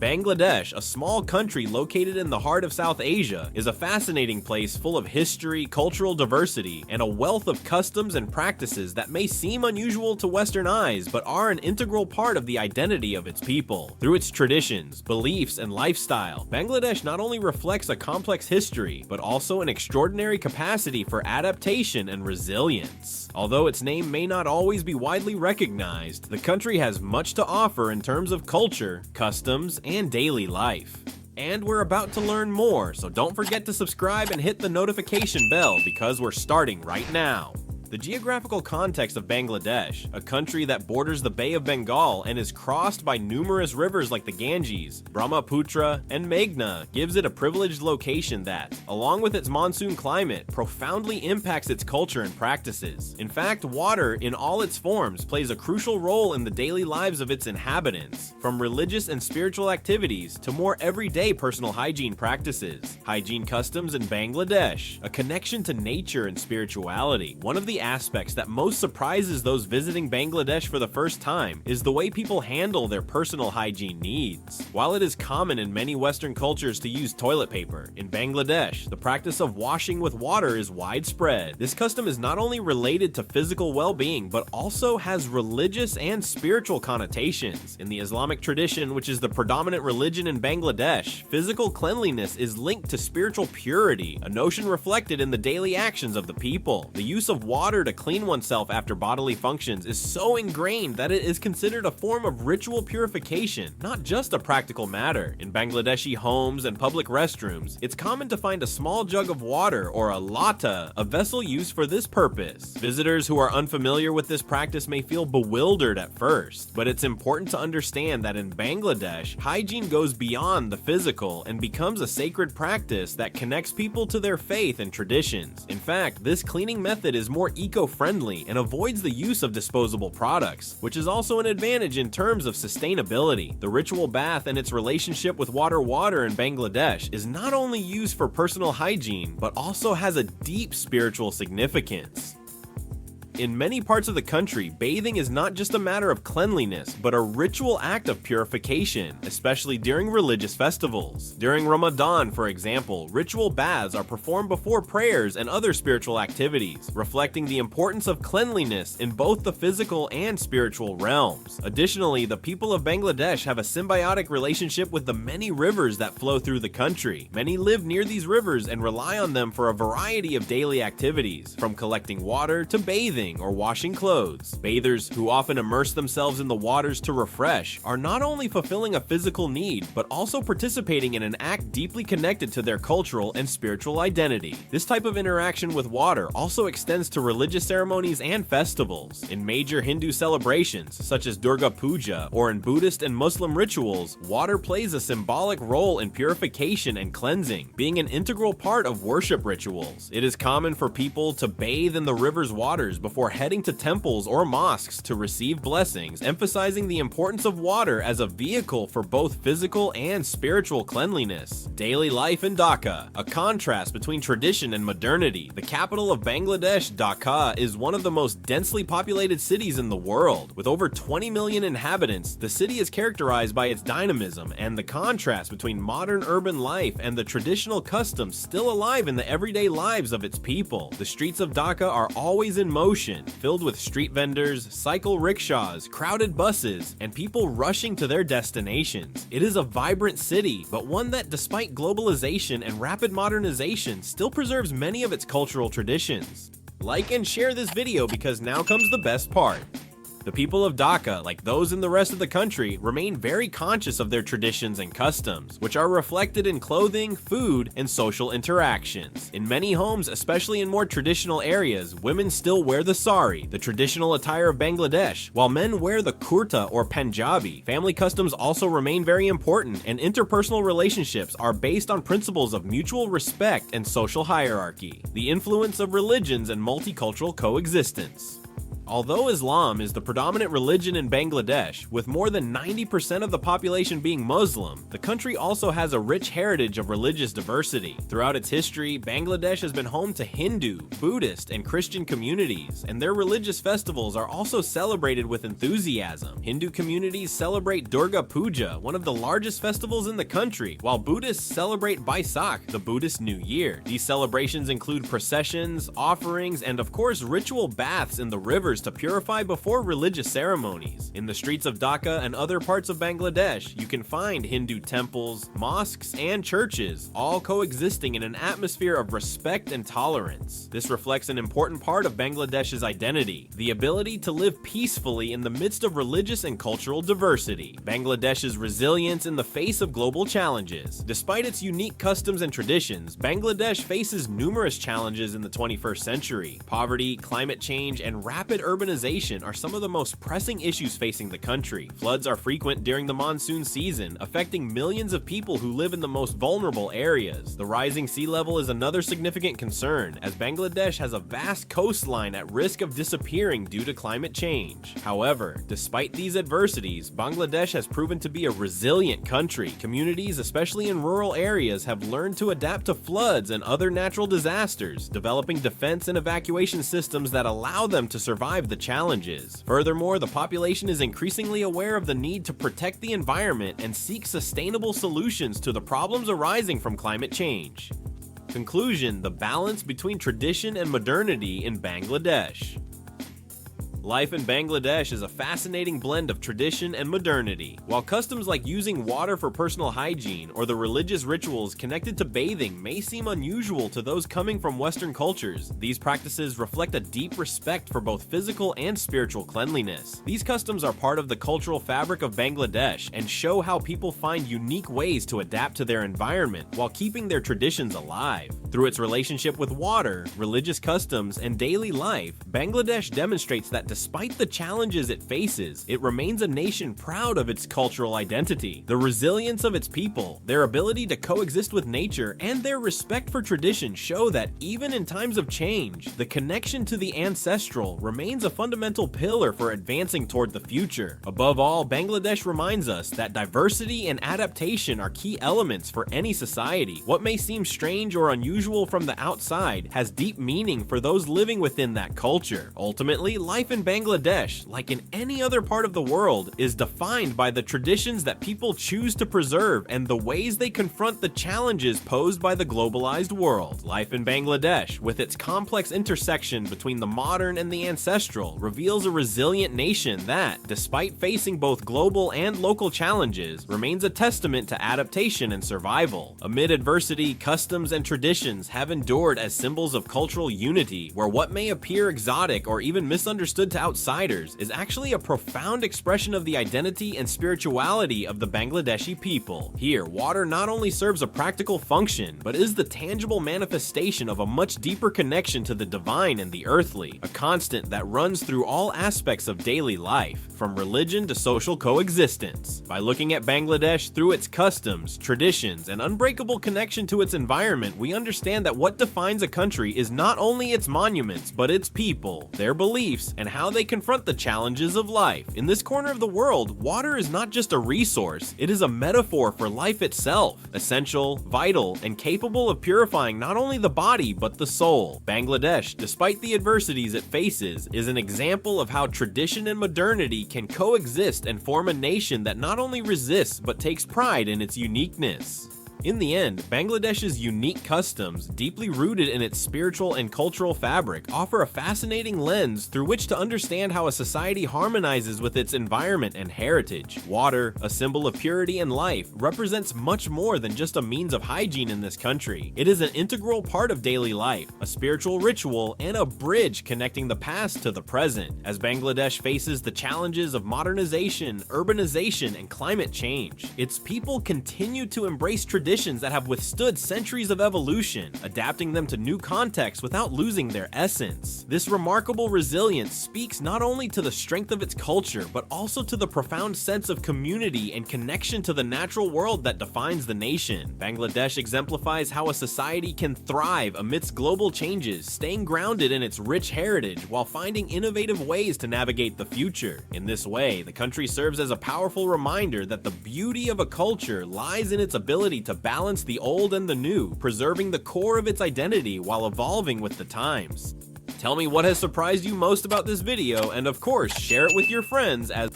Bangladesh, a small country located in the heart of South Asia, is a fascinating place full of history, cultural diversity, and a wealth of customs and practices that may seem unusual to Western eyes but are an integral part of the identity of its people. Through its traditions, beliefs, and lifestyle, Bangladesh not only reflects a complex history, but also an extraordinary capacity for adaptation and resilience. Although its name may not always be widely recognized, the country has much to offer in terms of culture, customs, and daily life. And we're about to learn more, so don't forget to subscribe and hit the notification bell because we're starting right now. The geographical context of Bangladesh, a country that borders the Bay of Bengal and is crossed by numerous rivers like the Ganges, Brahmaputra, and Meghna, gives it a privileged location that, along with its monsoon climate, profoundly impacts its culture and practices. In fact, water in all its forms plays a crucial role in the daily lives of its inhabitants, from religious and spiritual activities to more everyday personal hygiene practices. Hygiene customs in Bangladesh, a connection to nature and spirituality. One of the aspects that most surprises those visiting Bangladesh for the first time is the way people handle their personal hygiene needs. While it is common in many Western cultures to use toilet paper, in Bangladesh, the practice of washing with water is widespread. This custom is not only related to physical well-being, but also has religious and spiritual connotations. In the Islamic tradition, which is the predominant religion in Bangladesh, physical cleanliness is linked to spiritual purity, a notion reflected in the daily actions of the people. The use of water to clean oneself after bodily functions is so ingrained that it is considered a form of ritual purification, not just a practical matter. In Bangladeshi homes and public restrooms, it's common to find a small jug of water, or a lata, a vessel used for this purpose. Visitors who are unfamiliar with this practice may feel bewildered at first, but it's important to understand that in Bangladesh, hygiene goes beyond the physical and becomes a sacred practice that connects people to their faith and traditions. In fact, this cleaning method is more eco-friendly and avoids the use of disposable products, which is also an advantage in terms of sustainability. The ritual bath and its relationship with water in Bangladesh is not only used for personal hygiene, but also has a deep spiritual significance. In many parts of the country, bathing is not just a matter of cleanliness, but a ritual act of purification, especially during religious festivals. During Ramadan, for example, ritual baths are performed before prayers and other spiritual activities, reflecting the importance of cleanliness in both the physical and spiritual realms. Additionally, the people of Bangladesh have a symbiotic relationship with the many rivers that flow through the country. Many live near these rivers and rely on them for a variety of daily activities, from collecting water to bathing or washing clothes. Bathers, who often immerse themselves in the waters to refresh, are not only fulfilling a physical need, but also participating in an act deeply connected to their cultural and spiritual identity. This type of interaction with water also extends to religious ceremonies and festivals. In major Hindu celebrations, such as Durga Puja, or in Buddhist and Muslim rituals, water plays a symbolic role in purification and cleansing, being an integral part of worship rituals. It is common for people to bathe in the river's waters before heading to temples or mosques to receive blessings, emphasizing the importance of water as a vehicle for both physical and spiritual cleanliness. Daily life in Dhaka, a contrast between tradition and modernity. The capital of Bangladesh, Dhaka, is one of the most densely populated cities in the world. With over 20 million inhabitants, the city is characterized by its dynamism and the contrast between modern urban life and the traditional customs still alive in the everyday lives of its people. The streets of Dhaka are always in motion, filled with street vendors, cycle rickshaws, crowded buses, and people rushing to their destinations. It is a vibrant city, but one that, despite globalization and rapid modernization, still preserves many of its cultural traditions. Like and share this video because now comes the best part. The people of Dhaka, like those in the rest of the country, remain very conscious of their traditions and customs, which are reflected in clothing, food, and social interactions. In many homes, especially in more traditional areas, women still wear the sari, the traditional attire of Bangladesh, while men wear the kurta or Punjabi. Family customs also remain very important, and interpersonal relationships are based on principles of mutual respect and social hierarchy. The influence of religions and multicultural coexistence. Although Islam is the predominant religion in Bangladesh, with more than 90% of the population being Muslim, the country also has a rich heritage of religious diversity. Throughout its history, Bangladesh has been home to Hindu, Buddhist, and Christian communities, and their religious festivals are also celebrated with enthusiasm. Hindu communities celebrate Durga Puja, one of the largest festivals in the country, while Buddhists celebrate Baisakh, the Buddhist New Year. These celebrations include processions, offerings, and of course ritual baths in the rivers to purify before religious ceremonies. In the streets of Dhaka and other parts of Bangladesh, you can find Hindu temples, mosques, and churches, all coexisting in an atmosphere of respect and tolerance. This reflects an important part of Bangladesh's identity, the ability to live peacefully in the midst of religious and cultural diversity. Bangladesh's resilience in the face of global challenges. Despite its unique customs and traditions, Bangladesh faces numerous challenges in the 21st century. Poverty, climate change, and rapid urbanization are some of the most pressing issues facing the country. Floods are frequent during the monsoon season, affecting millions of people who live in the most vulnerable areas. The rising sea level is another significant concern, as Bangladesh has a vast coastline at risk of disappearing due to climate change. However, despite these adversities, Bangladesh has proven to be a resilient country. Communities, especially in rural areas, have learned to adapt to floods and other natural disasters, developing defense and evacuation systems that allow them to survive the challenges. Furthermore, the population is increasingly aware of the need to protect the environment and seek sustainable solutions to the problems arising from climate change. Conclusion: the balance between tradition and modernity in Bangladesh. Life in Bangladesh is a fascinating blend of tradition and modernity. While customs like using water for personal hygiene or the religious rituals connected to bathing may seem unusual to those coming from Western cultures, these practices reflect a deep respect for both physical and spiritual cleanliness. These customs are part of the cultural fabric of Bangladesh and show how people find unique ways to adapt to their environment while keeping their traditions alive. Through its relationship with water, religious customs, and daily life, Bangladesh demonstrates that despite the challenges it faces, it remains a nation proud of its cultural identity. The resilience of its people, their ability to coexist with nature, and their respect for tradition show that even in times of change, the connection to the ancestral remains a fundamental pillar for advancing toward the future. Above all, Bangladesh reminds us that diversity and adaptation are key elements for any society. What may seem strange or unusual from the outside has deep meaning for those living within that culture. Ultimately, life in Bangladesh, like in any other part of the world, is defined by the traditions that people choose to preserve and the ways they confront the challenges posed by the globalized world. Life in Bangladesh, with its complex intersection between the modern and the ancestral, reveals a resilient nation that, despite facing both global and local challenges, remains a testament to adaptation and survival. Amid adversity, customs and traditions have endured as symbols of cultural unity, where what may appear exotic or even misunderstood to outsiders is actually a profound expression of the identity and spirituality of the Bangladeshi people. Here, water not only serves a practical function, but is the tangible manifestation of a much deeper connection to the divine and the earthly, a constant that runs through all aspects of daily life, from religion to social coexistence. By looking at Bangladesh through its customs, traditions, and unbreakable connection to its environment, we understand that what defines a country is not only its monuments, but its people, their beliefs, and how they confront the challenges of life. In this corner of the world, water is not just a resource, it is a metaphor for life itself, essential, vital, and capable of purifying not only the body, but the soul. Bangladesh, despite the adversities it faces, is an example of how tradition and modernity can coexist and form a nation that not only resists, but takes pride in its uniqueness. In the end, Bangladesh's unique customs, deeply rooted in its spiritual and cultural fabric, offer a fascinating lens through which to understand how a society harmonizes with its environment and heritage. Water, a symbol of purity and life, represents much more than just a means of hygiene in this country. It is an integral part of daily life, a spiritual ritual, and a bridge connecting the past to the present. As Bangladesh faces the challenges of modernization, urbanization, and climate change, its people continue to embrace tradition traditions that have withstood centuries of evolution, adapting them to new contexts without losing their essence. This remarkable resilience speaks not only to the strength of its culture, but also to the profound sense of community and connection to the natural world that defines the nation. Bangladesh exemplifies how a society can thrive amidst global changes, staying grounded in its rich heritage while finding innovative ways to navigate the future. In this way, the country serves as a powerful reminder that the beauty of a culture lies in its ability to balance the old and the new, preserving the core of its identity while evolving with the times. Tell me what has surprised you most about this video, and of course, share it with your friends as